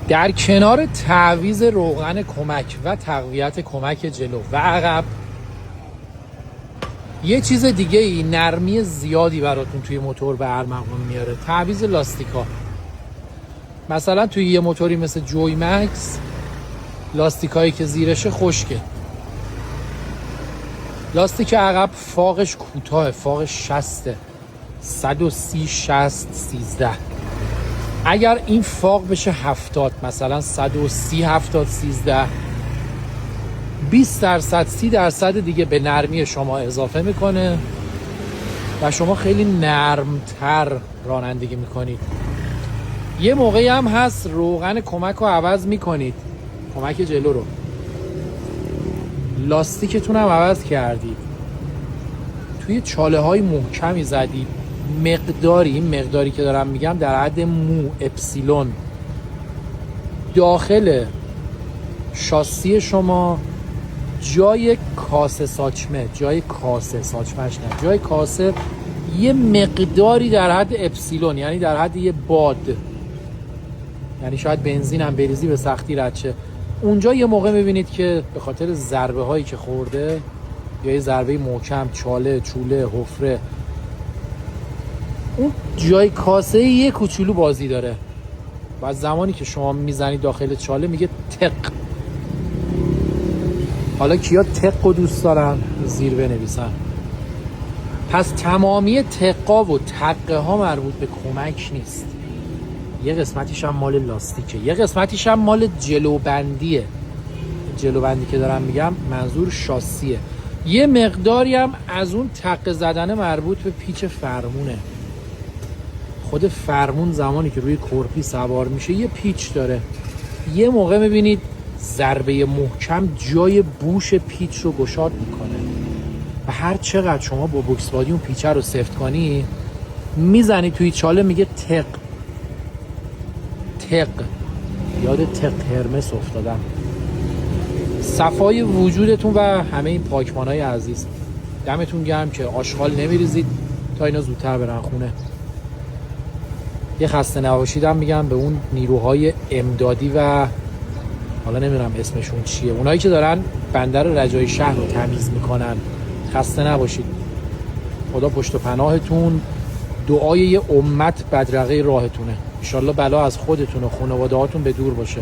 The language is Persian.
در کنار تعویض روغن کمک و تقویت کمک جلو و عقب، یه چیز دیگه ای نرمی زیادی براتون توی موتور به ارمغان میاره، تعویض لاستیکا. مثلا توی یه موتوری مثل جوی مکس لاستیکایی که زیرشه خشکه، لاستیک عقب فاقش کوتاه، فاقش 60، 130 60 13. اگر این فاق بشه 70، مثلا 130 70 13، 20% 30% دیگه به نرمی شما اضافه میکنه و شما خیلی نرمتر رانندگی میکنید. یه موقعی هم هست روغن کمک رو عوض میکنید، کمک جلو رو، لاستیکتون هم عوض کردید، توی چاله های محکمی زدید، مقداری، این مقداری که دارم میگم در حد مو اپسیلون داخل شاسی شما جای کاسه ساچمه، جای کاسه یه مقداری در حد اپسیلون، یعنی در حد یه باد، یعنی شاید بنزین هم بریزی به سختی رد شه، اونجا یه موقع میبینید که به خاطر ضربه هایی که خورده یا یه ضربه محکم، چاله، چوله، حفره، اون جای کاسه یه کوچولو بازی داره و از زمانی که شما میزنید داخل چاله میگه تق. حالا کیا تق رو دوست دارن زیر بنویسن. پس تمامی تقا و تقه ها مربوط به کمک نیست، یه قسمتیش هم مال لاستیکه، یه قسمتیش هم مال جلوبندیه. جلوبندی که دارم میگم منظور شاسیه. یه مقداری هم از اون تقه زدن مربوط به پیچ فرمونه. خود فرمون زمانی که روی کرپی سوار میشه یه پیچ داره، یه موقع میبینید ضربه محکم جای بوش پیچ رو گشاد میکنه و هر چقدر شما با بوکس بادی اون پیچه رو سفت کنی میزنی توی چاله میگه تق. یاد تق هرمس افتادم. صفای وجودتون و همه این پاکبانای عزیز، دمتون گرم که آشغال نمیریزید تا اینا زودتر برن خونه. یه خسته نباشیدم میگم به اون نیروهای امدادی و حالا نمیدونم اسمشون چیه، اونایی که دارن بندر رجای شهر رو تمیز میکنن. خسته نباشید، خدا پشت و پناهتون. دعای یه امت بدرقه راهتونه. انشالله بلا از خودتون و خانواده‌هاتون به دور باشه.